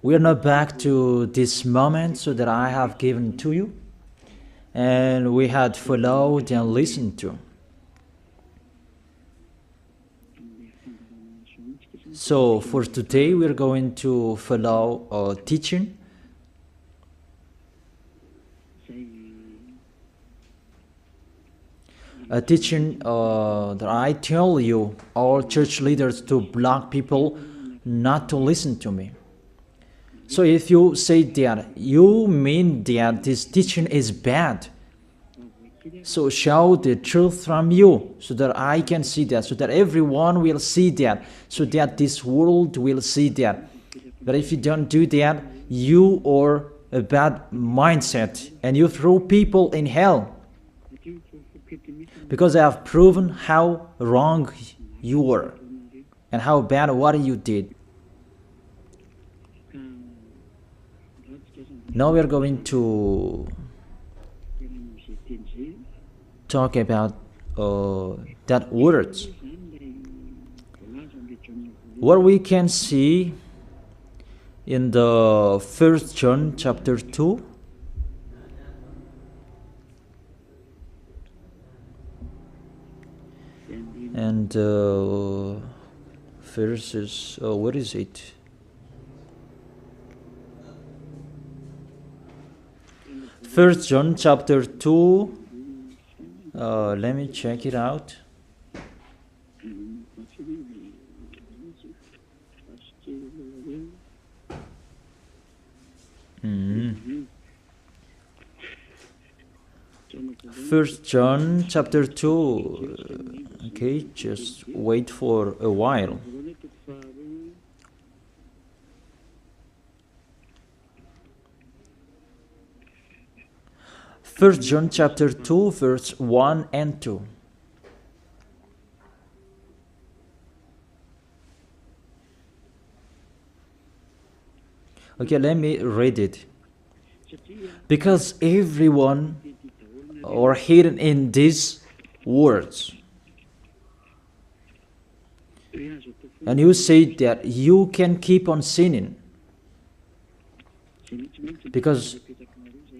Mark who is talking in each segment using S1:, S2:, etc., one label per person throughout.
S1: We are now back to this moment so that I have given to you, and we had followed and listened to. So for today, we're going to follow a teaching. A teaching that I tell you, all church leaders, to block people not to listen to me. So if you say that, you mean that this teaching is bad. So show the truth from you, so that I can see that, so that everyone will see that, so that this world will see that. But if you don't do that, you are a bad mindset, and you throw people in hell. Because I have proven how wrong you were, and how bad what you did. Now we are going to talk about that words. What we can see in the 1 John chapter 2. And verses, what is it? First John chapter 2. Let me check it out. First John chapter 2. Okay, just wait for a while. First John chapter 2, verse 1 and 2. Okay, let me read it. Because everyone are hidden in these words. And you say that you can keep on sinning, because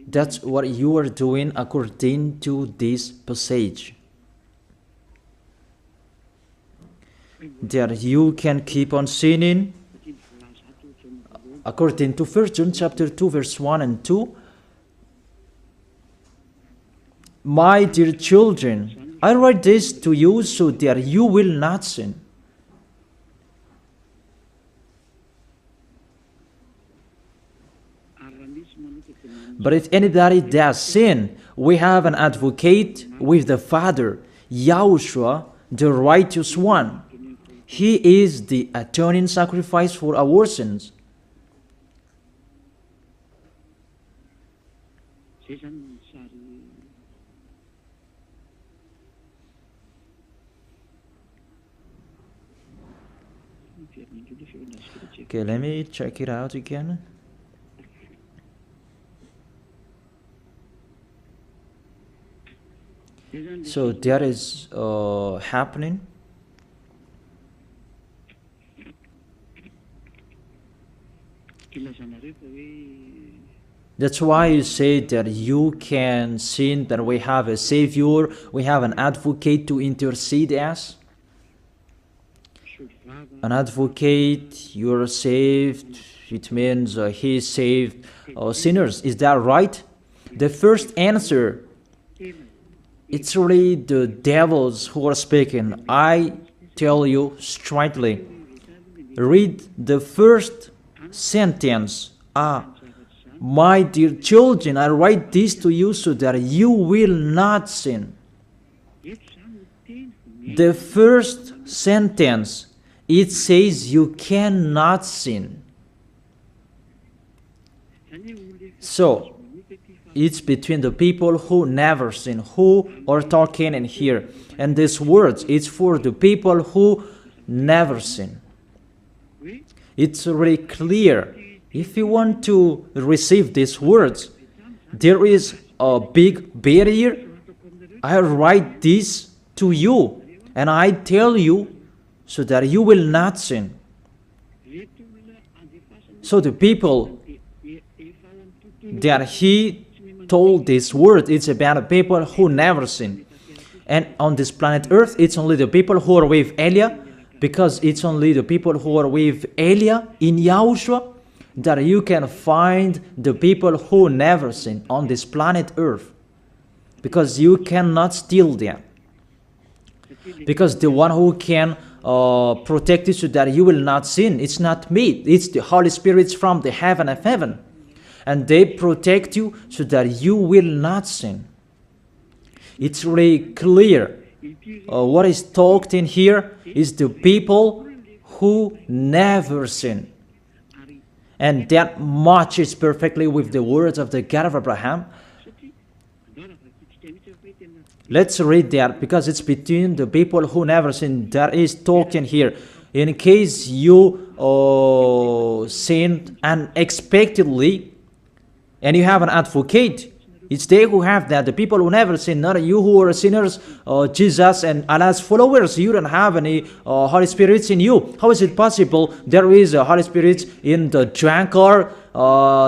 S1: that's what you are doing according to this passage. That you can keep on sinning according to 1 John chapter 2 verse 1 and 2. My dear children, I write this to you so that you will not sin. But if anybody does sin, we have an advocate with the Father, YAHOSHUAH, the righteous one. He is the atoning sacrifice for our sins. Okay, let me check it out again. So that is happening. That's why you say that you can sin, that we have a Savior, we have an advocate to intercede us. An advocate, you're saved, it means he saved sinners. Is that right? The first answer, it's really the devils who are speaking. I tell you straightly, read the first sentence. My dear children, I write this to you so that you will not sin. The first sentence, it says you cannot sin. So, it's between the people who never sin, who are talking in here. And these words, it's for the people who never sin. It's really clear. If you want to receive these words, there is a big barrier. I write this to you, and I tell you so that you will not sin. So the people that he told this word, it's about the people who never sin. And on this planet Earth, it's only the people who are with Elia, because it's only the people who are with Elia in Yahushua that you can find the people who never sin on this planet Earth. Because you cannot steal them. Because the one who can protect you so that you will not sin, it's not me, it's the Holy Spirit from the heaven of heaven. And they protect you so that you will not sin. It's really clear. What is talked in here is the people who never sin. And that matches perfectly with the words of the God of Abraham. Let's read that, because it's between the people who never sin that is talking here. In case you sinned unexpectedly and you have an advocate, it's they who have that, the people who never sin, not you who are sinners, Jesus and Allah's followers. You don't have any Holy Spirits in you. How is it possible there is a Holy Spirit in the drunkard,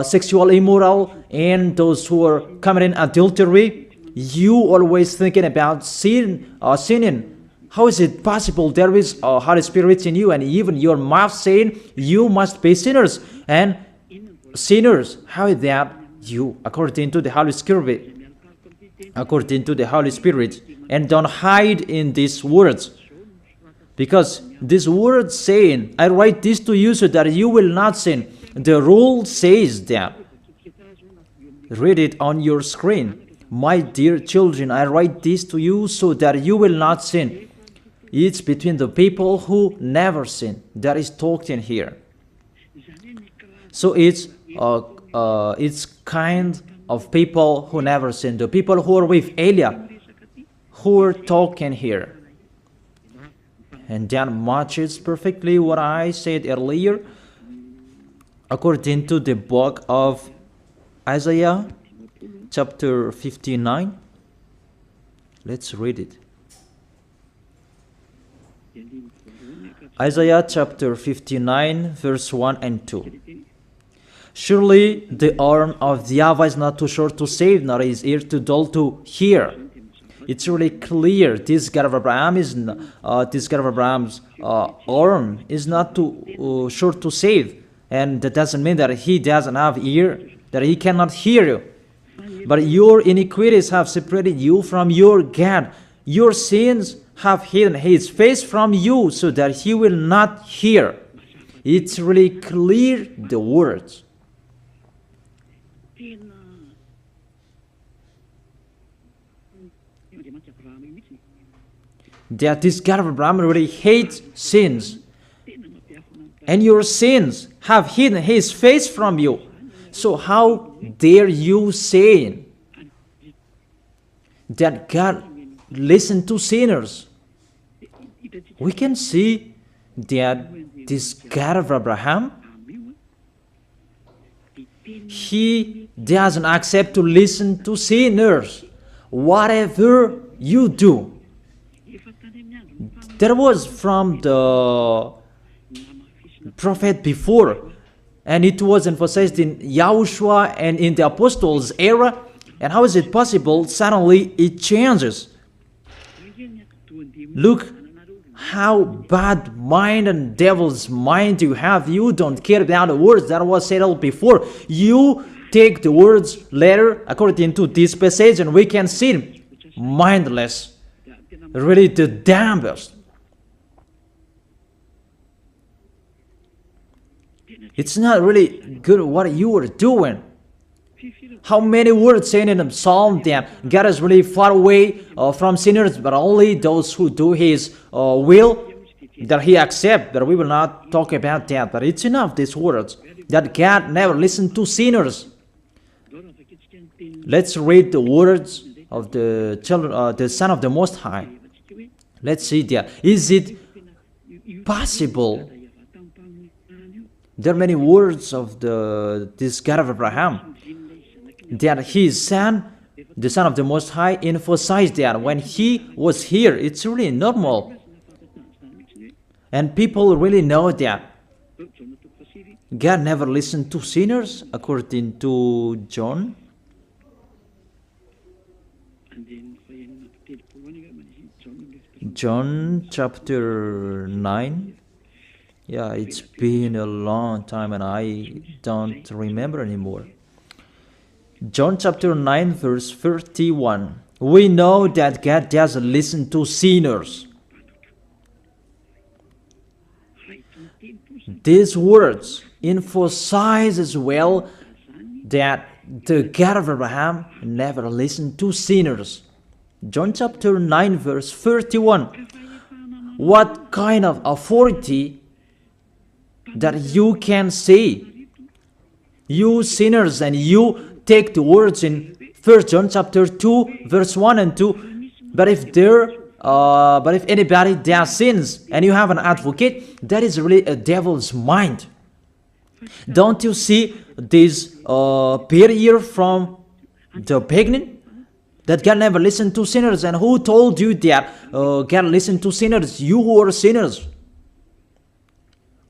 S1: sexual immoral, and those who are committing adultery? You always thinking about sinning. How is it possible there is a Holy Spirit in you, and even your mouth saying you must be sinners? And sinners, how is that you, according to the Holy Spirit? According to the Holy Spirit. And don't hide in these words. Because this word saying, I write this to you so that you will not sin. The rule says that. Read it on your screen. My dear children, I write this to you so that you will not sin. It's between the people who never sin that is talked in here. So it's kind of people who never sin. The people who are with Elia, who are talking here. And that matches perfectly what I said earlier. According to the book of Isaiah, chapter 59. Let's read it. Isaiah chapter 59, verse 1 and 2. Surely the arm of the YAHVAH is not too short to save, nor his ear too dull to hear. It's really clear. This God of Abraham is Abraham's arm is not too short to save, and that doesn't mean that he doesn't have ear, that he cannot hear you. But your iniquities have separated you from your God. Your sins have hidden his face from you so that he will not hear. It's really clear, the words. That this God of Abraham really hates sins. And your sins have hidden his face from you. So how dare you say that God listens to sinners? We can see that this God of Abraham, he doesn't accept to listen to sinners. Whatever you do. There was from the prophet before, and it was emphasized in YAHOSHUAH and in the apostles' era. And how is it possible suddenly it changes? Look how bad mind and devil's mind you have. You don't care about the words that was settled before. You take the words later according to this passage, and we can see mindless, really the damnedest. It's not really good what you are doing. How many words saying in the psalm that God is really far away from sinners, but only those who do his will, that he accepts. But we will not talk about that. But it's enough, these words, that God never listened to sinners. Let's read the words of the children, the Son of the Most High. Let's see that. Is it possible? There are many words of this God of Abraham that his son, the Son of the Most High, emphasized that when he was here. It's really normal. And people really know that. God never listened to sinners, according to John. John chapter 9. Yeah, it's been a long time and I don't remember anymore. John chapter 9 verse 31. We know that God doesn't listen to sinners. These words emphasize as well that the God of Abraham never listened to sinners. John chapter 9 verse 31. What kind of authority that you can say, you sinners, and you take the words in 1 John chapter 2 verse 1 and 2, but if anybody does sins and you have an advocate, that is really a devil's mind. Don't you see this barrier from the beginning? That God never listened to sinners. And who told you that God listened to sinners? You who are sinners.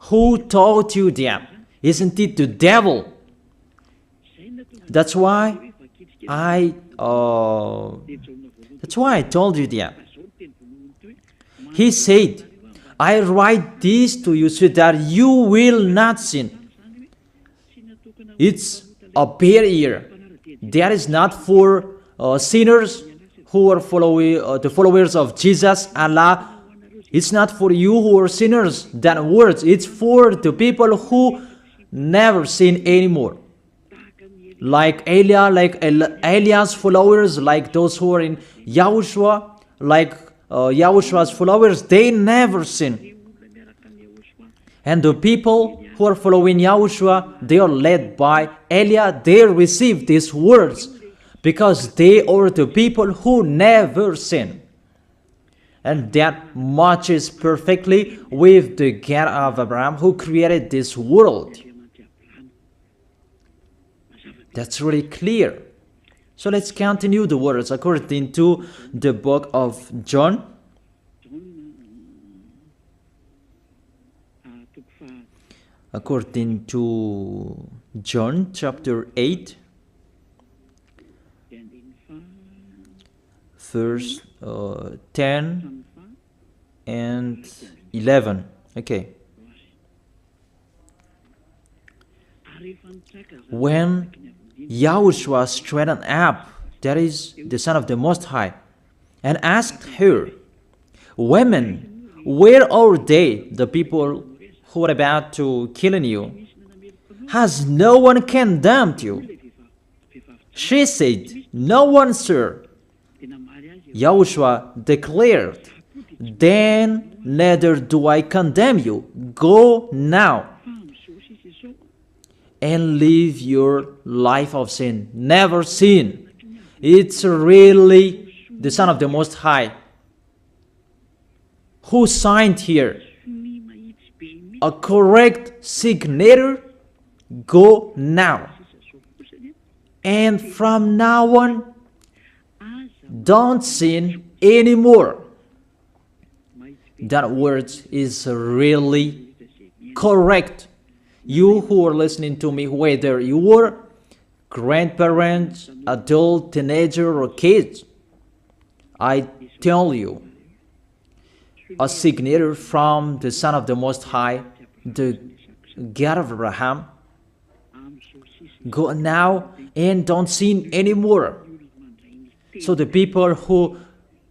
S1: Who told you that? Isn't it the devil? That's why I told you that. He said, I write this to you so that you will not sin. It's a barrier. That is not for sinners who are the followers of Jesus, Allah. It's not for you who are sinners, that words. It's for the people who never sin anymore. Like Elias followers, like those who are in YAHOSHUAH, like YAHOSHUAH's followers, they never sin. And the people who are following YAHOSHUAH, they are led by Eliah. They receive these words because they are the people who never sin. And that matches perfectly with the God of Abraham who created this world. That's really clear. So let's continue the words according to the book of John. According to John chapter 8, verse 10 and 11. Okay. When YAHOSHUAH straightened up, that is the Son of the Most High, and asked her, Women, where are they, the people who are about to kill you? Has no one condemned you? She said, No one, sir. YAHOSHUAH declared, Then neither do I condemn you. Go now and live your life of sin. Never sin. It's really the Son of the Most High who signed here. A correct signature. Go now. And from now on, don't sin anymore. That word is really correct. You who are listening to me, whether you are grandparents, adult, teenager, or kids, I tell you, a signature from the Son of the Most High, the God of Abraham. Go now and don't sin anymore. So the people who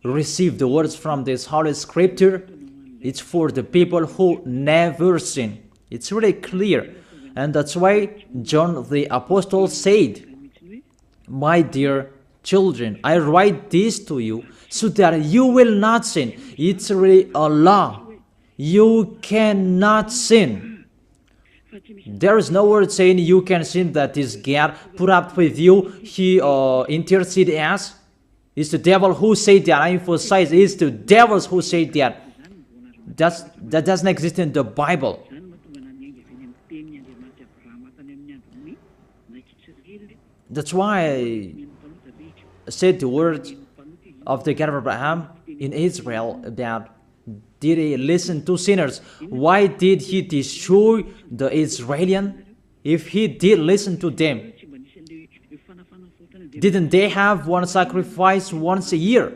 S1: receive the words from this Holy Scripture, it's for the people who never sin. It's really clear. And that's why John the Apostle said, My dear children, I write this to you so that you will not sin. It's really a law. You cannot sin. There is no word saying you can sin that is God put up with you. He interceded us. It's the devil who said that. I emphasize, it's the devils who say that. That doesn't exist in the Bible. That's why I said the words of the God of Abraham in Israel about did he listen to sinners? Why did he destroy the Israelites? If he did listen to them, didn't they have one sacrifice once a year?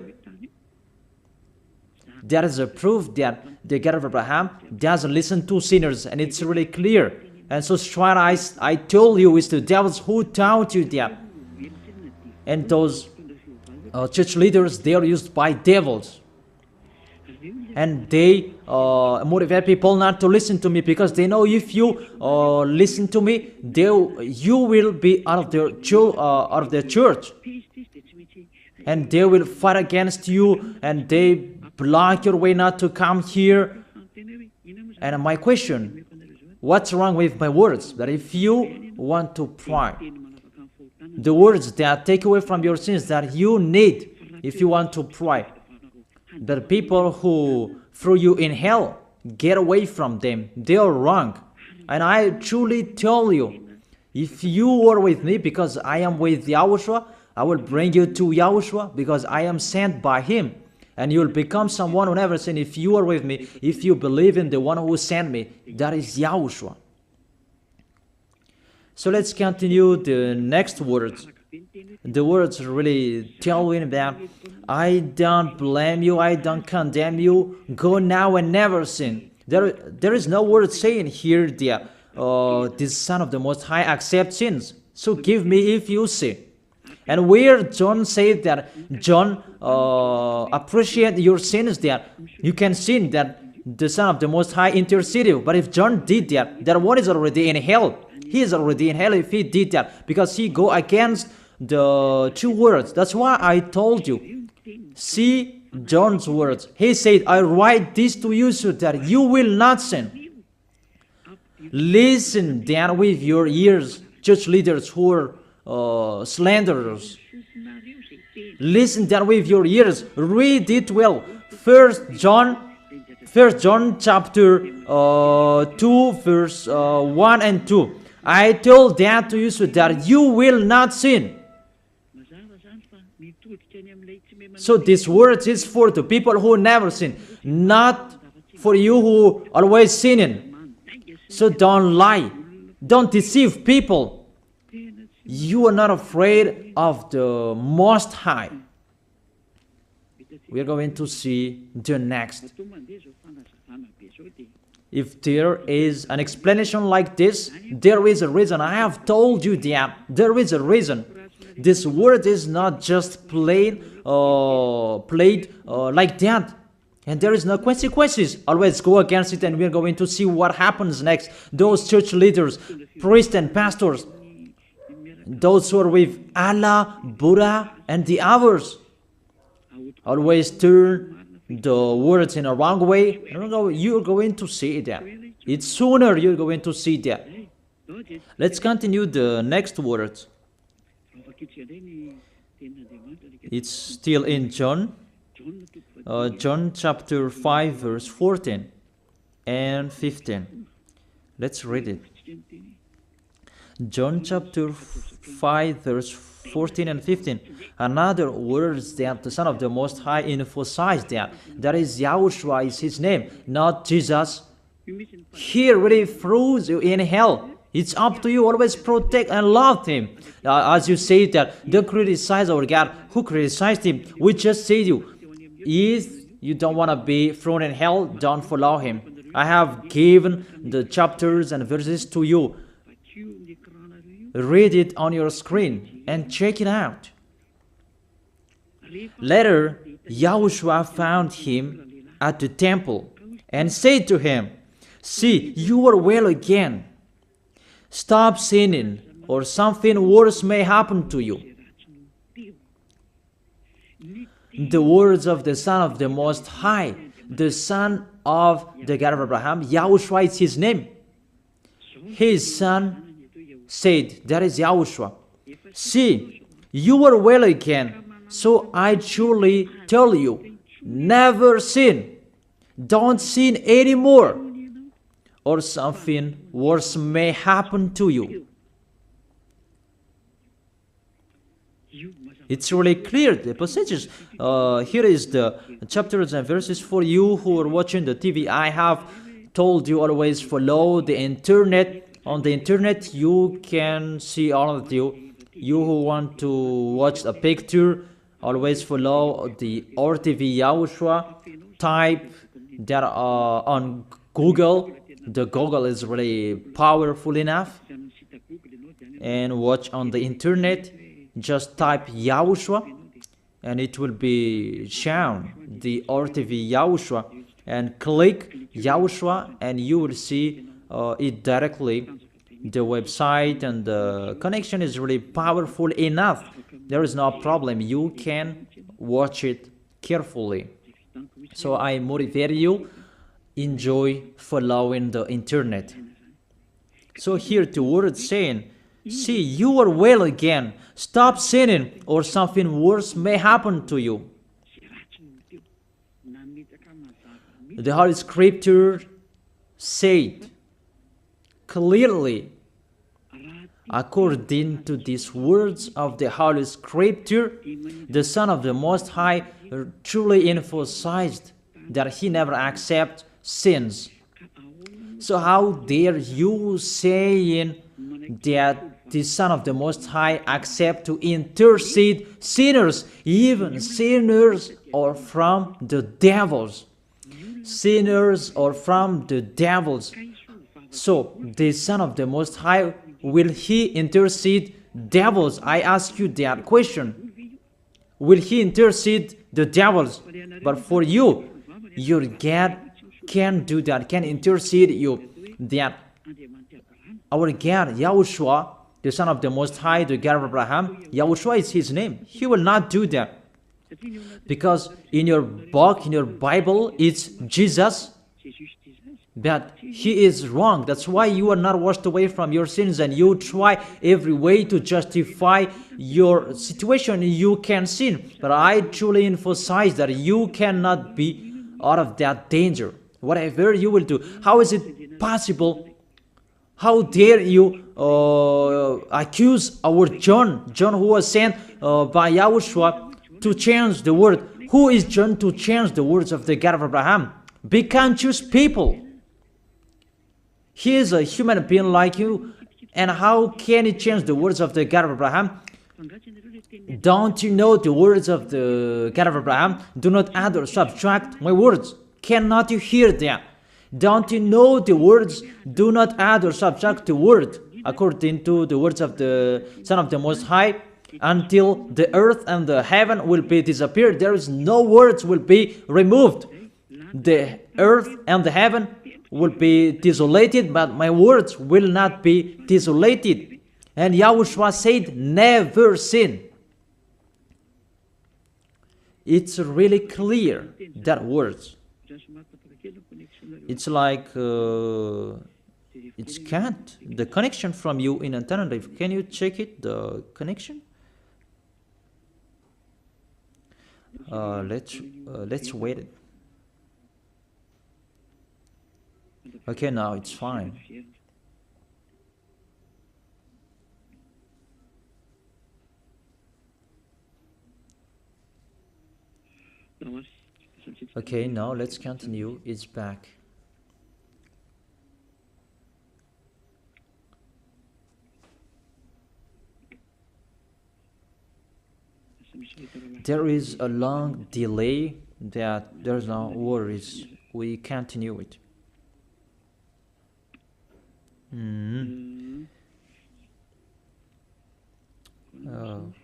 S1: That is a proof that the God of Abraham doesn't listen to sinners, and it's really clear. And so straight I told you, it's the devils who taught you that. And those church leaders, they are used by devils. And they motivate people not to listen to me, because they know if you listen to me, you will be out of their church. And they will fight against you, and they block your way not to come here. And my question, what's wrong with my words? That if you want to pray, the words that take away from your sins that you need if you want to pray, the people who threw you in hell, get away from them. They are wrong. And I truly tell you, if you are with me, because I am with YAHOSHUAH, I will bring you to YAHOSHUAH, because I am sent by him. And you will become someone who never sinned. If you are with me, if you believe in the one who sent me, that is YAHOSHUAH. So let's continue the next words. The words really tell him that I don't blame you, I don't condemn you, go now and never sin. There is no word saying here that this Son of the Most High accepts sins. So give me if you sin. And where John said that John appreciate your sins, that you can sin, that the Son of the Most High intercede you. But if John did that one is already in hell. He is already in hell if he did that, because he go against the two words. That's why I told you. See John's words. He said, I write this to you so that you will not sin. Listen then with your ears, church leaders who are slanderers. Listen then with your ears. Read it well. First John chapter 2 verse 1 and 2. I told that to you so that you will not sin. So this word is for the people who never sin, not for you who always sinning. So don't lie. Don't deceive people. You are not afraid of the Most High. We are going to see the next. If there is an explanation like this, there is a reason. I have told you that there is a reason. This word is not just played like that. And there is no consequences. Always go against it, and we are going to see what happens next. Those church leaders, priests and pastors, those who are with Allah, Buddha, and the others, always turn the words in a wrong way. You're going to see that. It's sooner you're going to see that. Let's continue the next words. It's still in John. John chapter 5 verse 14 and 15. Let's read it. John chapter 5 verse 14 and 15. Another words that the Son of the Most High emphasized that is YAHOSHUAH is his name, not Jesus. He really throws you in hell. It's up to you. Always protect and love him. As you say that they criticize our God. Who criticized him? We just say you. If you don't want to be thrown in hell, don't follow him. I have given the chapters and verses to you. Read it on your screen and check it out. Later, YAHOSHUAH found him at the temple and said to him, see, you are well again. Stop sinning, or something worse may happen to you. The words of the Son of the Most High, the Son of the God of Abraham, YAHOSHUAH is his name. His son said, that is YAHOSHUAH. See, you are well again. So I truly tell you, never sin. Don't sin anymore, or something worse may happen to you. It's really clear, the passages. Here is the chapters and verses for you who are watching the TV. I have told you always follow the internet. On the internet, you can see all of you. You who want to watch a picture, always follow the RTV YAHOSHUAH. Type that on Google. The Google is really powerful enough. And watch on the internet. Just type YAHOSHUAH and it will be shown the RTV YAHOSHUAH, and click YAHOSHUAH and you will see it directly, the website, and the connection is really powerful enough. There is no problem, you can watch it carefully. So I motivate you, enjoy following the internet. So here the word saying, see, you are well again. Stop sinning, or something worse may happen to you. The Holy Scripture said clearly, according to these words of the Holy Scripture, the Son of the Most High truly emphasized that he never accepts sins. So how dare you saying that the Son of the Most High accept to intercede sinners, even sinners or from the devils. Sinners or from the devils. So the Son of the Most High, will he intercede devils? I ask you that question. Will he intercede the devils? But for you, your God can do that, can intercede you. That our God, YAHOSHUAH, the Son of the Most High, the God of Abraham, YAHOSHUAH is his name. He will not do that. Because in your book, in your Bible, it's Jesus. But he is wrong. That's why you are not washed away from your sins and you try every way to justify your situation. You can sin. But I truly emphasize that you cannot be out of that danger. Whatever you will do. How is it possible? How dare you accuse our John who was sent by YAHOSHUAH to change the word? Who is John to change the words of the God of Abraham? Be conscious people. He is a human being like you, and how can he change the words of the God of Abraham? Don't you know the words of the God of Abraham? Do not add or subtract my words. Cannot you hear that? Don't you know the words? Do not add or subtract the word, according to the words of the Son of the Most High, until the earth and the heaven will be disappeared. There is no words will be removed. The earth and the heaven will be desolated, but my words will not be desolated. And YAHOSHUAH said, never sin. It's really clear, that words. It's like it's can't. The connection from you in alternative. Can you check it? The connection. Let's wait it. Okay, now it's fine. Okay, now let's continue. It's back. There is a long delay that there's no worries. We continue it.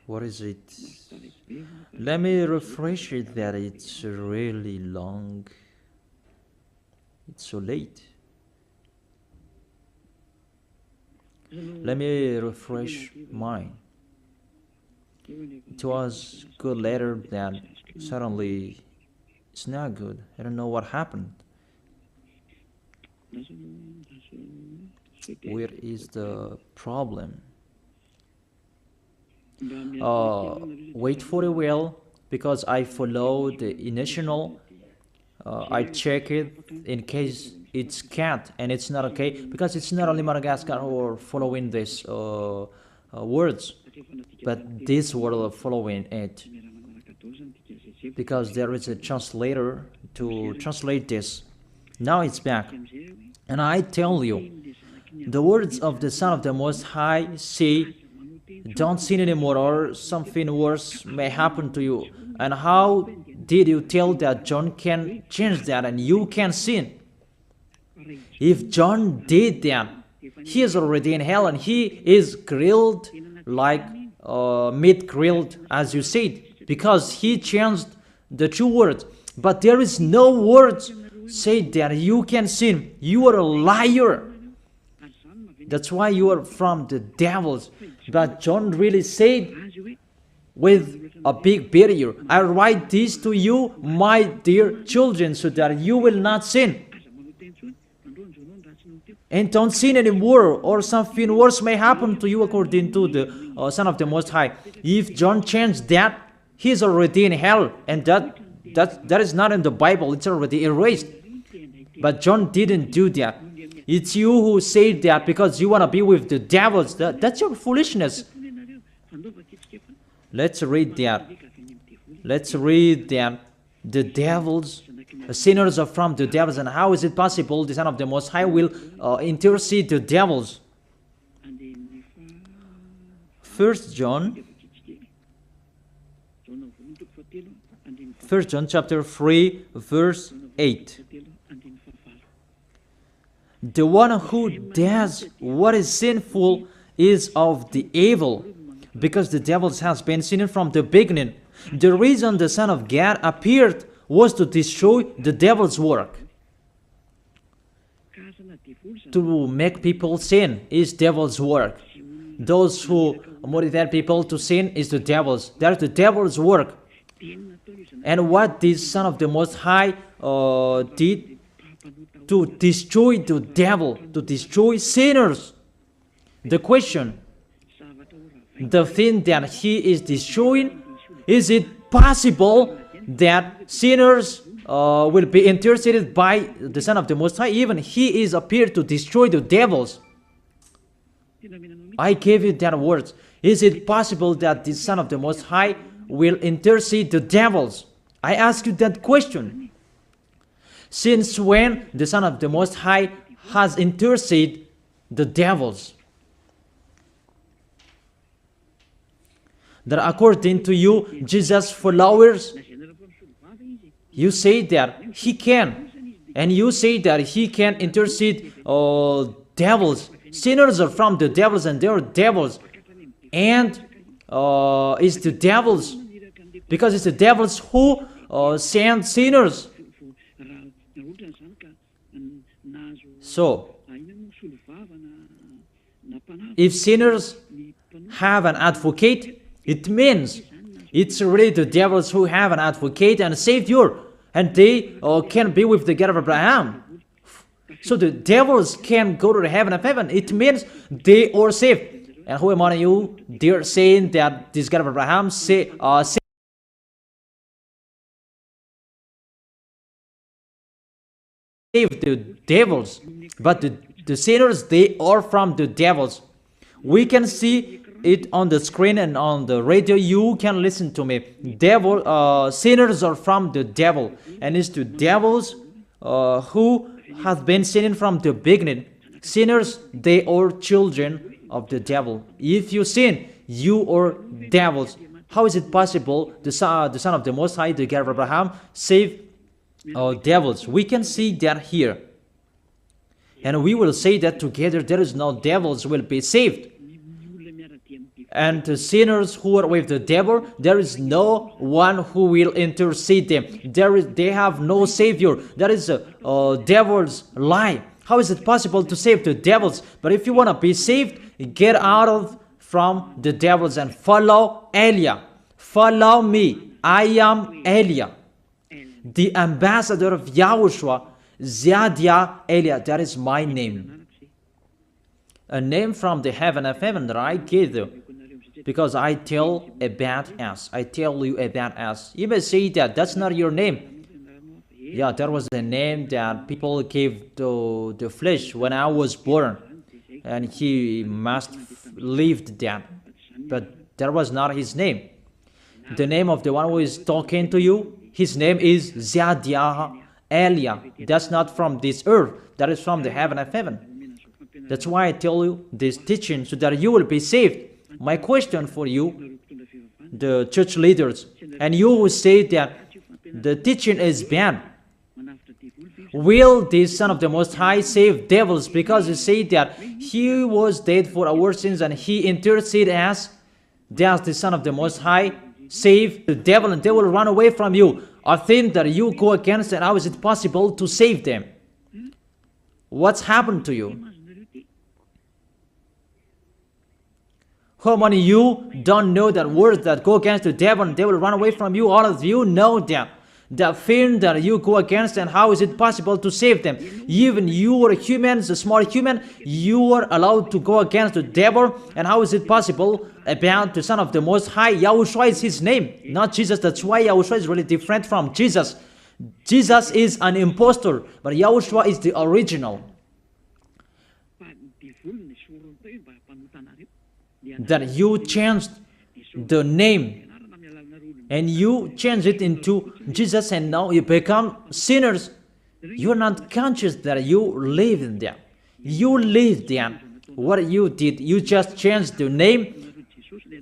S1: What is it? Let me refresh it that it's really long. It's so late. Let me refresh mine. It was good later, that suddenly it's not good. I don't know what happened. Where is the problem? Wait for a while, because I follow the initial. I check it in case it's can't, and it's not okay, because it's not only Madagascar who are following these words. but this word following it, because there is a translator to translate this. Now it's back. And I tell you, the words of the Son of the Most High say, don't sin anymore, or something worse may happen to you. And how did you tell that John can change that and you can sin? If John did that, he is already in hell and he is grilled like meat grilled, as you said, because he changed the true words. But there is no words say that you can sin. You are a liar. That's why you are from the devils. But John really said with a big barrier, I write this to you, my dear children, so that you will not sin. And don't sin anymore, or something worse may happen to you, according to the Son of the Most High. If John changed that, he is already in hell, and that is not in the Bible. It's already erased. But John didn't do that. It's you who say that because you want to be with the devils. That's your foolishness. Let's read that. Let's read that. The devils, sinners are from the devils. And how is it possible the Son of the Most High will intercede the devils? 1 John chapter 3, verse 8. The one who does what is sinful is of the evil, because the devils has been sinning from the beginning. The reason the Son of God appeared was to destroy the devil's work. To make people sin is devil's work. Those who motivate people to sin is the devil's. That's the devil's work. And what this Son of the Most High did to destroy the devil, to destroy sinners. The question, the thing that he is destroying, is it possible that sinners will be interceded by the Son of the Most High? Even he is appeared to destroy the devils. I gave you that words. Is it possible that the Son of the Most High will intercede the devils? I ask you that question. Since when the Son of the Most High has interceded the devils? That according to you, Jesus' followers, you say that he can, and you say that he can intercede devils. Sinners are from the devils and they are devils. And it's the devils, because it's the devils who send sinners. So, if sinners have an advocate, it means it's really the devils who have an advocate and a savior, and they can be with the God of Abraham. So the devils can go to the heaven of heaven. It means they are saved. And who among you, they're saying that this God of Abraham saved the devils, but the sinners, they are from the devils. We can see it on the screen and on the radio. You can listen to me. Sinners are from the devil, and it's the devils who have been sinning from the beginning. Sinners, they are children of the devil. If you sin, you are devils. How is it possible the Son of the Most High, the God of Abraham, save devils? We can see that here, and we will say that together. There is no devils will be saved, and the sinners who are with the devil, there is no one who will intercede them. They have no savior. That is a devil's lie. How is it possible to save the devils? But if you want to be saved, get out from the devils and follow Elia. Follow me. I am Elia, the ambassador of Yahushua, Ziadia Elia. That is my name. A name from the heaven of heaven that I gave you, because I tell about us. I tell you about us. You may say that that's not your name. Yeah, that was the name that people gave to the flesh when I was born, and he must lived that. But That was not his name. The name of the one who is talking to you, his name is YAHVAH. That's not from this earth. That is from the heaven of heaven. That's why I tell you this teaching, so that you will be saved. My question for you, the church leaders, and you who say that the teaching is bad, will the Son of the Most High save devils? Because you say that he was dead for our sins and he interceded as, does the Son of the Most High save the devil and they will run away from you? A thing that you go against, and how is it possible to save them? What's happened to you? How many of you don't know that words that go against the devil and they will run away from you? All of you know that. The thing that you go against, and how is it possible to save them? Even you are humans, a small human, you are allowed to go against the devil, and how is it possible about the Son of the Most High? YAHOSHUAH is his name, not Jesus. That's why YAHOSHUAH is really different from Jesus. Jesus is an impostor, but YAHOSHUAH is the original. That you changed the name and you change it into Jesus, and now you become sinners. You're not conscious that you live in them. You live them. What you did, you just changed the name.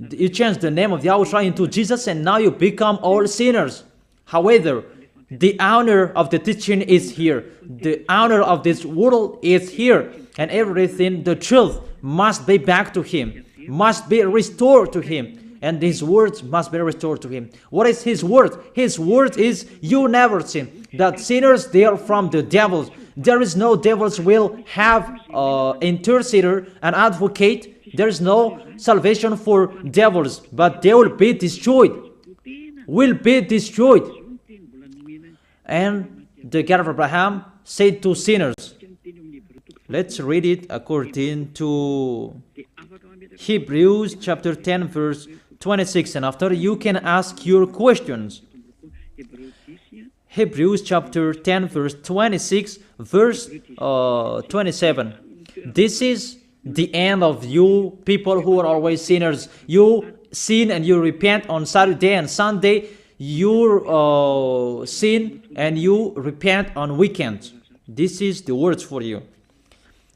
S1: You changed the name of YAHOSHUAH into Jesus, and now you become all sinners. However, the honor of the teaching is here. The honor of this world is here. And everything, the truth, must be back to him, must be restored to him. And his words must be restored to him. What is his word? His word is, you never sin. That sinners, they are from the devils. There is no devils will have intercessor, an advocate. There is no salvation for devils, but they will be destroyed. Will be destroyed. And the God of Abraham said to sinners. Let's read it according to Hebrews chapter 10 verse 26, and after you can ask your questions. Hebrews chapter 10 verse 26, verse 27. This is the end of you people who are always sinners. You sin and you repent on Saturday and Sunday. You sin and you repent on weekends. This is the words for you.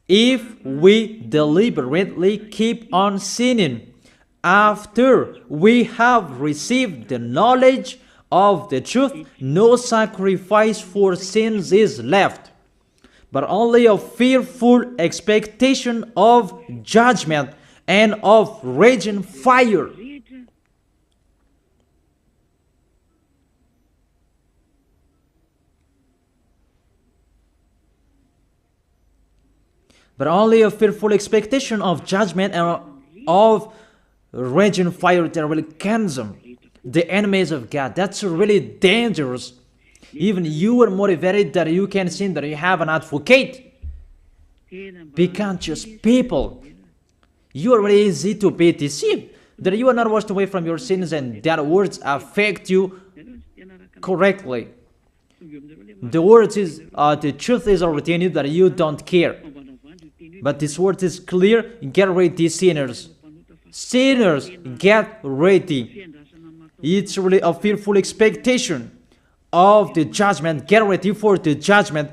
S1: If we deliberately keep on sinning after we have received the knowledge of the truth, no sacrifice for sins is left, but only a fearful expectation of judgment and of raging fire. But only a fearful expectation of judgment and of raging fire that will consume the enemies of God. That's really dangerous. Even you are motivated that you can sin, that you have an advocate. Be conscious, people. You are really easy to be deceived. That you are not washed away from your sins and that words affect you correctly. The words is, the truth is already in you that you don't care. But this word is clear. Get ready, sinners. Sinners, get ready. It's really a fearful expectation of the judgment. Get ready for the judgment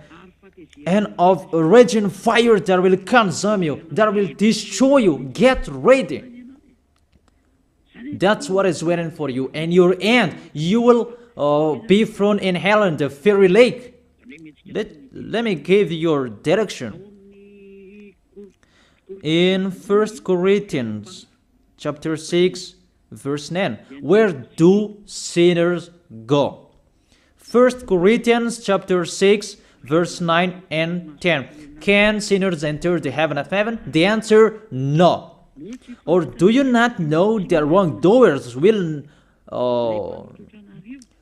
S1: and of a raging fire that will consume you, that will destroy you. Get ready. That's what is waiting for you. And your end, you will be thrown in hell in the fiery lake. Let me give you your direction. In 1 Corinthians chapter 6 verse 9, where do sinners go? 1 Corinthians chapter 6 verse 9 and 10. Can sinners enter the heaven of heaven? The answer, no. Or do you not know that wrongdoers will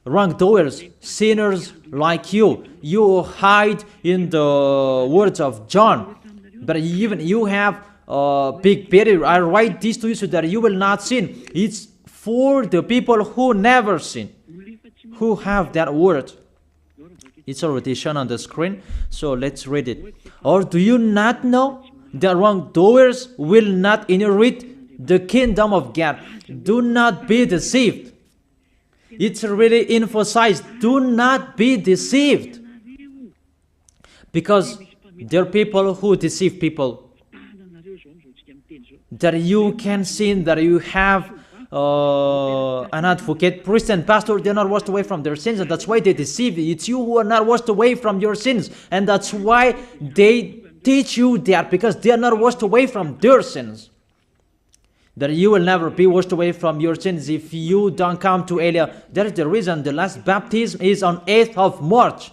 S1: wrongdoers, sinners like you hide in the words of John. But even you have big barrier. I write this to you so that you will not sin. It's for the people who never sin, who have that word. It's already shown on the screen, so let's read it. Or do you not know that wrongdoers will not inherit the kingdom of God. Do not be deceived. It's really emphasized, do not be deceived. Because there are people who deceive people. That you can sin, that you have an advocate, priest and pastor, they're not washed away from their sins, and that's why they deceive you. It's you who are not washed away from your sins, and that's why they teach you that, because they are not washed away from their sins. That you will never be washed away from your sins if you don't come to Elia. That is the reason the last baptism is on 8th of March.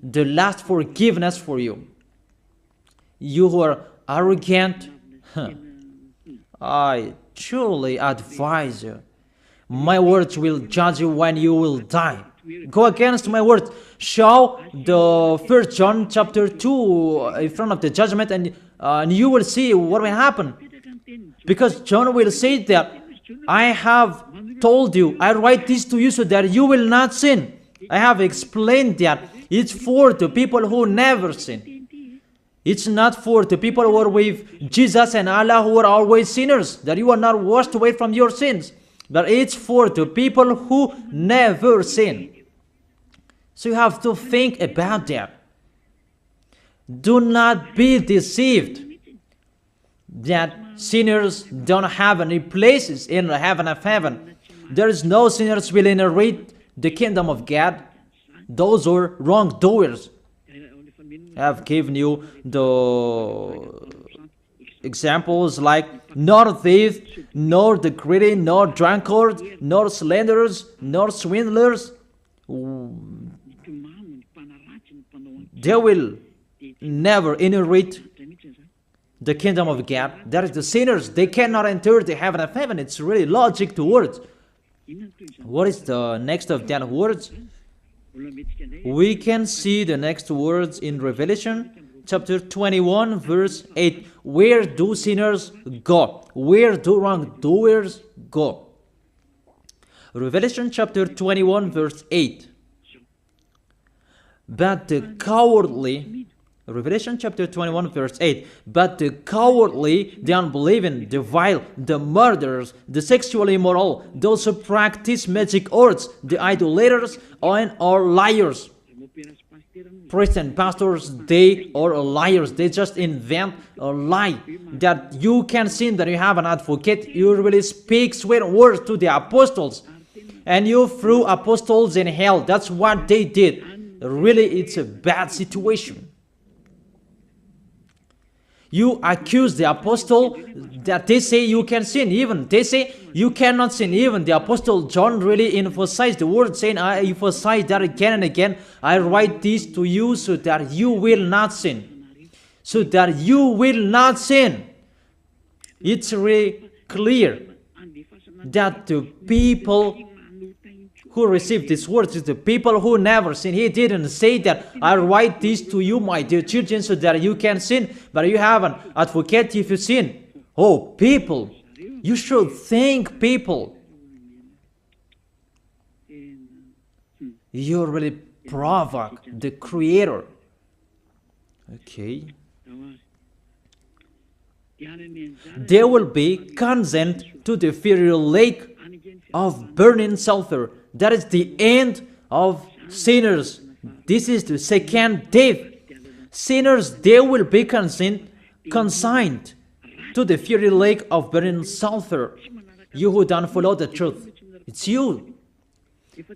S1: The last forgiveness for you. You who are arrogant, I truly advise you. My words will judge you when you will die. Go against my words. Show the 1 John chapter 2 in front of the judgment, and you will see what will happen. Because John will say that, I have told you, I write this to you so that you will not sin. I have explained that. It's for the people who never sin. It's not for the people who are with Jesus and Allah, who are always sinners, that you are not washed away from your sins. But it's for the people who never sin. So you have to think about that. Do not be deceived that sinners don't have any places in the heaven of heaven. There is no sinners will inherit the kingdom of God. Those are wrongdoers. I have given you the examples like nor thief, nor the greedy, nor drunkard, nor slanderers, nor swindlers. They will never inherit the kingdom of God. That is the sinners. They cannot enter the heaven of heaven. It's really logic to words. What is the next of that words? We can see the next words in Revelation chapter 21 verse 8. Where do sinners go? Where do wrongdoers go? Revelation chapter 21 verse 8. But the cowardly, Revelation chapter 21 verse 8, but the cowardly, the unbelieving, the vile, the murderers, the sexually immoral, those who practice magic arts, the idolaters, and are liars. Priests and pastors, they are liars. They just invent a lie that you can sin, that you have an advocate. You really speak sweet words to the apostles, and you threw apostles in hell. That's what they did. Really, it's a bad situation. You accuse the apostle that they say you can sin. Even they say you cannot sin. Even the apostle John really emphasized the word, saying, I emphasize that again and again. I write this to you so that you will not sin. So that you will not sin. It's really clear that the people who received these words is the people who never sin. He didn't say that I write this to you, my dear children, so that you can sin, but you have an advocate if you sin. Oh, people, you should think, people. You really provoke the Creator. Okay. They will be condemned to the fiery lake of burning sulfur. That is the end of sinners. This is the second death. Sinners, they will be consigned to the fiery lake of burning sulfur. You who don't follow the truth, it's you.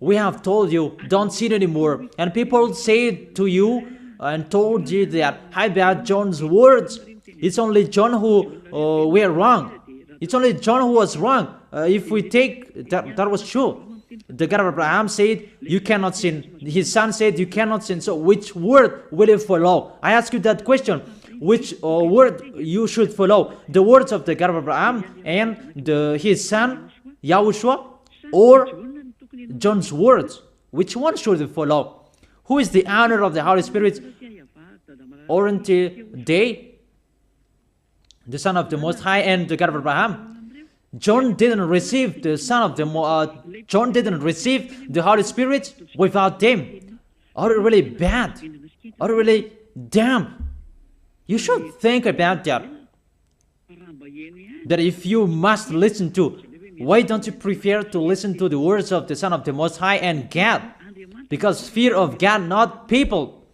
S1: We have told you, don't sin anymore. And people say to you and told you that, I bet John's words. It's only John who were wrong. It's only John who was wrong. If we take that was true. The God of Abraham said, you cannot sin. His son said, you cannot sin. So which word will you follow? I ask you that question. Which word you should follow? The words of the God of Abraham and his son, YAHOSHUAH, or John's words? Which one should you follow? Who is the honor of the Holy Spirit? Aren't they the Son of the Most High and the God of Abraham? John didn't receive the John didn't receive the Holy Spirit without them. Are you really bad? Are you really damn? You should think about that. that if you must listen to, why don't you prefer to listen to the words of the Son of the Most High and God? Because fear of God, not people.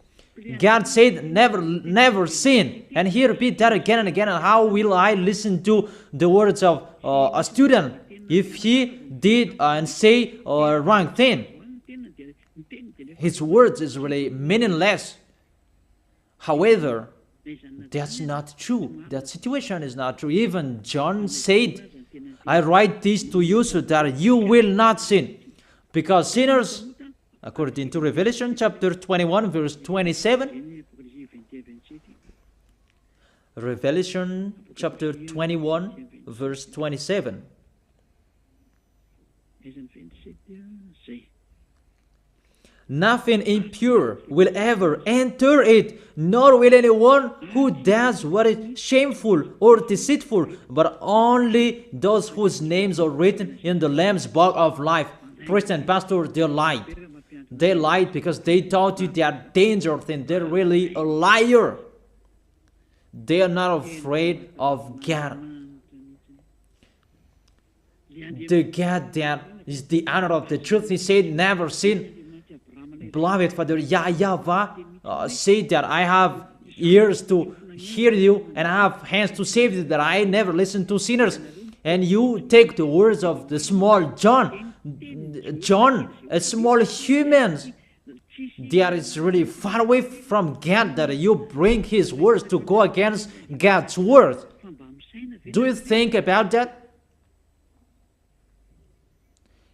S1: God said, never sin. And he repeat that again and again. And how will I listen to the words of a student if he did and say a wrong thing? His words is really meaningless. However, that's not true. That situation is not true. Even John said, I write this to you so that you will not sin. Because sinners, according to Revelation chapter 21 verse 27, Revelation chapter 21 verse 27, nothing impure will ever enter it, nor will anyone who does what is shameful or deceitful, but only those whose names are written in the Lamb's book of life. Priest and pastor, they lied. They lied because they taught you they are dangerous and they're really a liar. They are not afraid of God. The God that is the honor of the truth, he said, never sin. Beloved Father, YAHVAH said that I have ears to hear you and I have hands to save you, that I never listen to sinners. And you take the words of the small John, a small human, that is really far away from God, that you bring his words to go against God's word. Do you think about that?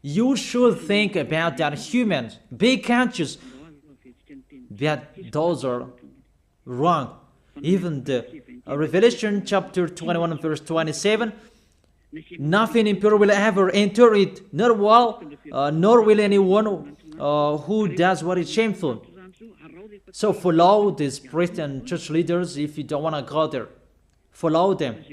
S1: You should think about that, humans. Be conscious that those are wrong. Even the Revelation chapter 21 verse 27, nothing impure will ever enter it, nor will anyone who does what is shameful. So follow these priests and church leaders if you don't want to go there. Follow them.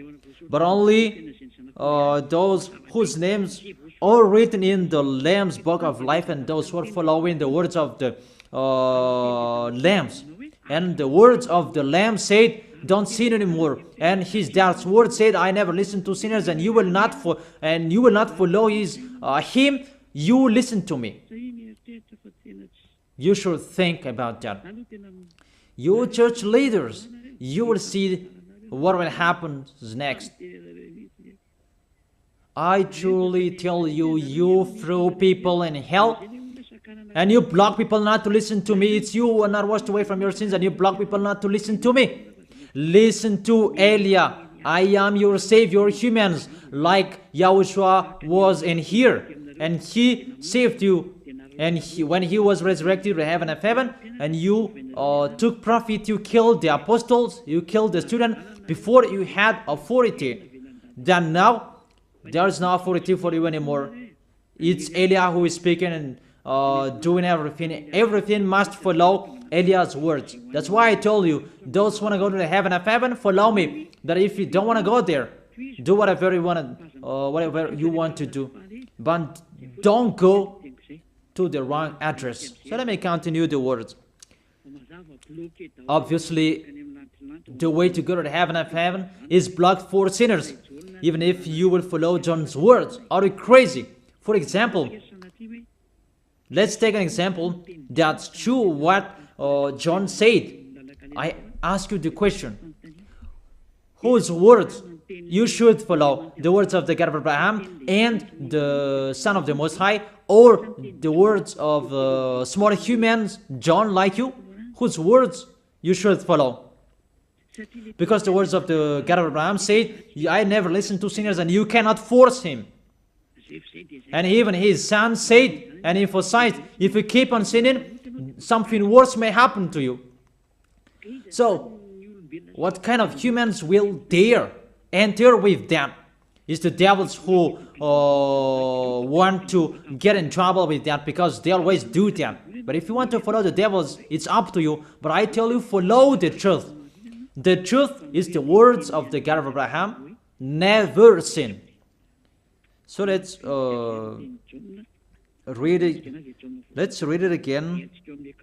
S1: But only those whose names are written in the Lamb's book of life, and those who are following the words of the Lambs. And the words of the Lamb said, don't sin anymore. And his dad's word said, I never listen to sinners, and you will not follow his him. You listen to me. You should think about that. You church leaders, you will see what will happen next. I truly tell you, you throw people in hell, and you block people not to listen to me. It's you who are not washed away from your sins, and you block people not to listen to me. Listen to Elia. I am your Savior, humans, like YAHOSHUAH was in here, and he saved you. And when he was resurrected to heaven of heaven, and you took profit, you killed the apostles, you killed the student before you had authority. Then now, there is no authority for you anymore. It's Elia who is speaking and doing everything. Everything must follow Eliah's words. That's why I told you, those who want to go to the heaven of heaven, follow me. That if you don't want to go there, do whatever you want to do. But don't go to the wrong address. So let me continue the words. Obviously, the way to go to the heaven of heaven is blocked for sinners, even if you will follow John's words. Are you crazy? For example, let's take an example that's true what John said. I ask you the question, whose words you should follow? The words of the God of Abraham and the Son of the Most High, or the words of small humans, John like you? Whose words you should follow? Because the words of the God of Abraham said, I never listen to sinners, and you cannot force him. And even his son said and emphasized, if you keep on sinning, something worse may happen to you. So, what kind of humans will dare enter with them? It's the devils who want to get in trouble with that, because they always do that. But if you want to follow the devils, it's up to you. But I tell you, follow the truth. The truth is the words of the God of Abraham, never sin. So let's read it. Let's read it again.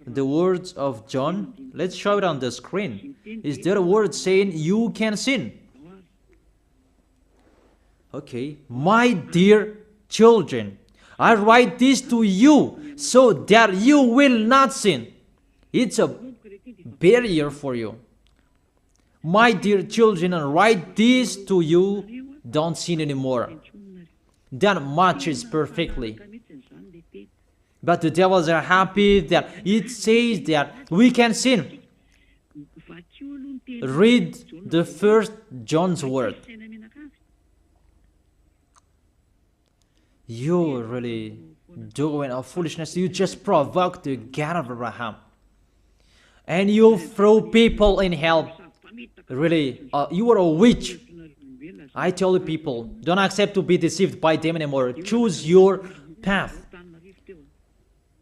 S1: The words of John. Let's show it on the screen. Is there a word saying you can sin? Okay, my dear children, I write this to you so that you will not sin. It's a barrier for you. My dear children, I write this to you, don't sin anymore. That matches perfectly. But the devils are happy that it says that we can sin. Read the first John's word. You're really doing a foolishness. You just provoke the God of Abraham. And you throw people in hell. Really, you are a witch. I tell you people, don't accept to be deceived by them anymore. Choose your path.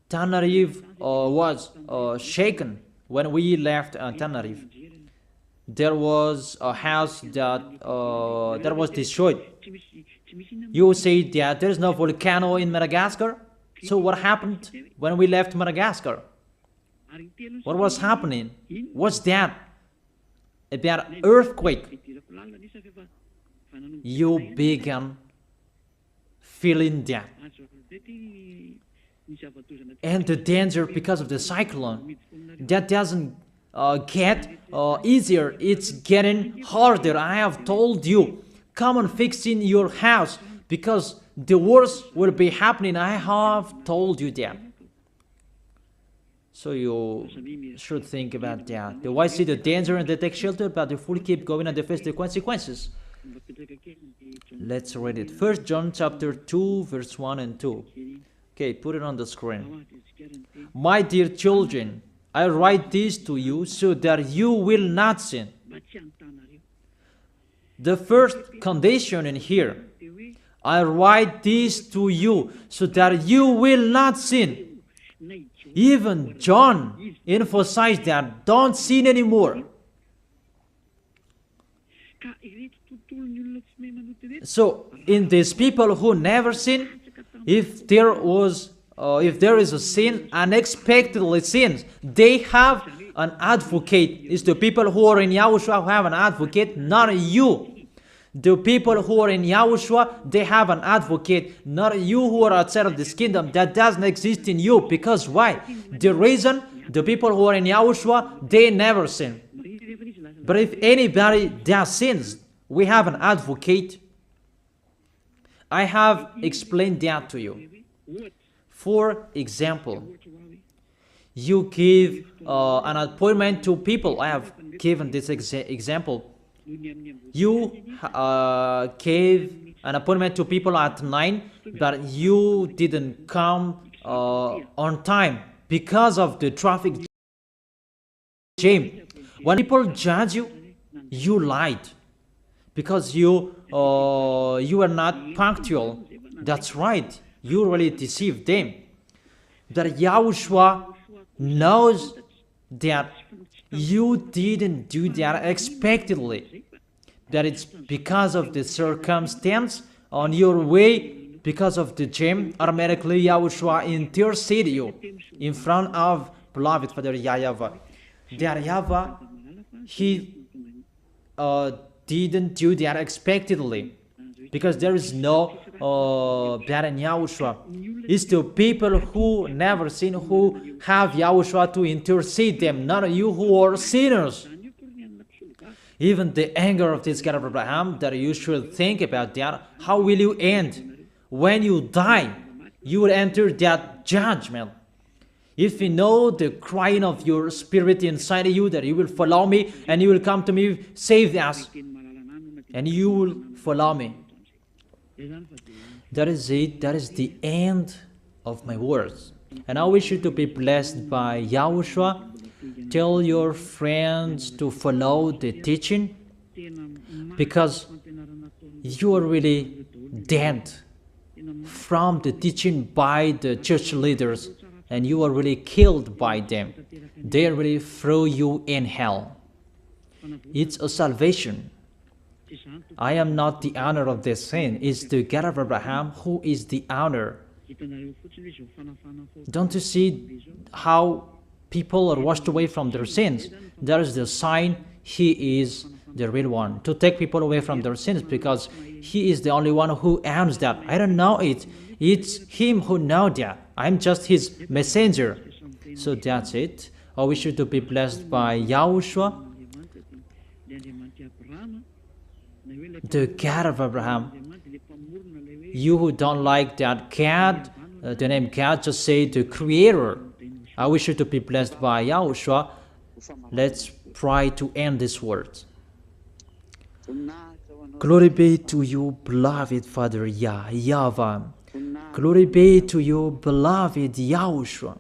S1: Tenerife was shaken when we left Tenerife. There was a house that was destroyed. You say that there is no volcano in Madagascar. So what happened when we left Madagascar? What was happening? What's that? About earthquake. You began feeling that. And the danger because of the cyclone, that doesn't get easier. It's getting harder. I have told you, come on fixing your house because the worst will be happening. I have told you that. So you should think about that. The wise see the danger and they take shelter, but the fool keep going and they face the consequences. Let's read it. 1 John chapter 2, verse 1 and 2. Okay, put it on the screen. My dear children, I write this to you so that you will not sin. The first condition in here, I write this to you so that you will not sin. Even John emphasized that don't sin anymore. So in these people who never sin, if there is a sin, unexpectedly sins, they have an advocate. It's the people who are in Yahushua who have an advocate, not you. The people who are in Yahushua, they have an advocate, not you who are outside of this kingdom. That doesn't exist in you. Because why? The reason the people who are in Yahushua, they never sin. But if anybody does sins, we have an advocate. I have explained that to you. For example, you give an appointment to people. I have given this example. You gave an appointment to people at 9, but you didn't come on time because of the traffic jam. When people judge you, you lied because you are not punctual. That's right. You really deceived them. That Yahushua knows that you didn't do that unexpectedly. That it's because of the circumstance on your way, because of the jam, automatically Yahushua intercede you in front of beloved Father YAHVAH. That YAHVAH, he didn't do that unexpectedly. Because there is no that in Yahushua. It's the people who never sin, who have Yahushua to intercede them, not you who are sinners. Even the anger of this God of Abraham, that you should think about that. How will you end? When you die, you will enter that judgment. If you know the crying of your spirit inside you, that you will follow me and you will come to me, save us, and you will follow me. That is it. That is the end of my words. And I wish you to be blessed by Yahushua. Tell your friends to follow the teaching, because you are really dead from the teaching by the church leaders, and you are really killed by them. They really throw you in hell. It's a salvation. I am not the owner of this sin. It's the God of Abraham who is the owner. Don't you see how people are washed away from their sins? That is the sign he is the real one. To take people away from their sins, because He is the only one who owns that. I don't know it. It's Him who knows that. I'm just His messenger. So that's it. I wish you to be blessed by Yahushua, the God of Abraham. You who don't like that God, the name God, just say the Creator. I wish you to be blessed by Yahushua. Let's pray to end this word. Glory be to you, beloved Father YAHVAH. Glory be to you, beloved Yahushua.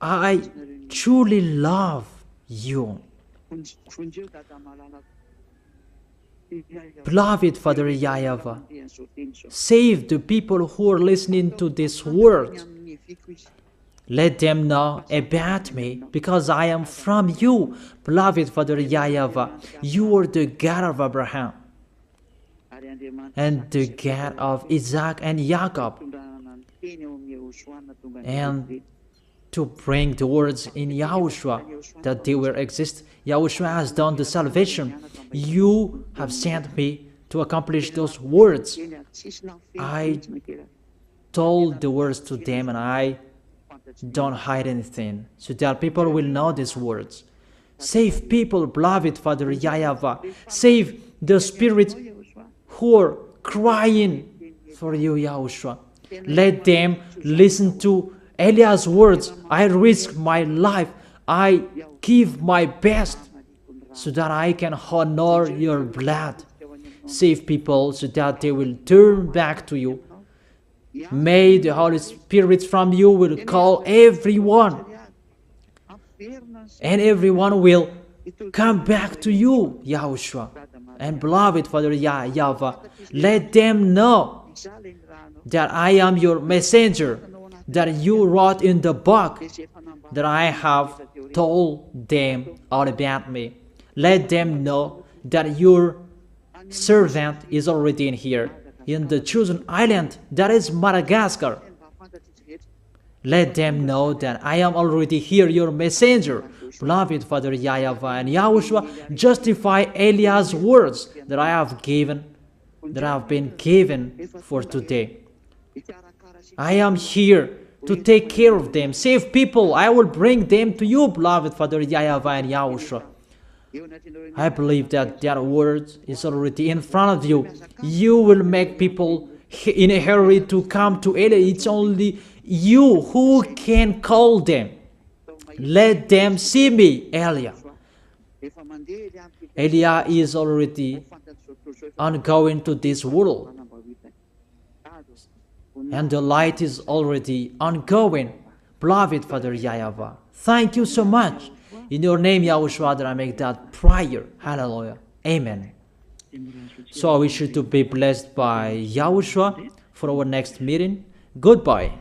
S1: I truly love you. Beloved Father YAHVAH, save the people who are listening to this word. Let them know about me, because I am from you. Beloved Father YAHVAH, you are the God of Abraham and the God of Isaac and Jacob. And to bring the words in Yahushua that they will exist. Yahushua has done the salvation. You have sent me to accomplish those words. I told the words to them, and I don't hide anything, so that people will know these words. Save people, beloved Father YAHVAH. Save the spirits who are crying for you, Yahushua. Let them listen to Eliah's words. I risk my life. I give my best so that I can honor your blood. Save people so that they will turn back to you. May the Holy Spirit from you will call everyone, and everyone will come back to you, Yahushua. And beloved Father YAHVAH, let them know that I am your messenger, that you wrote in the book, that I have told them all about me. Let them know that your servant is already in here, in the chosen island, that is Madagascar. Let them know that I am already here, your messenger. Beloved Father YAHVAH and Yahushua, justify Eliah's words that I have been given for today. I am here to take care of them. Save people. I will bring them to you, beloved Father YAHVAH and Yahushua. I believe that that word is already in front of you. You will make people in a hurry to come to Eliah. It's only you who can call them. Let them see me, Eliah. Eliah is already ongoing to this world, and the light is already ongoing. Beloved Father YAHVAH, thank you so much. In your name, Yahushua, that I make that prayer. Hallelujah. Amen. So I wish you to be blessed by Yahushua for our next meeting. Goodbye.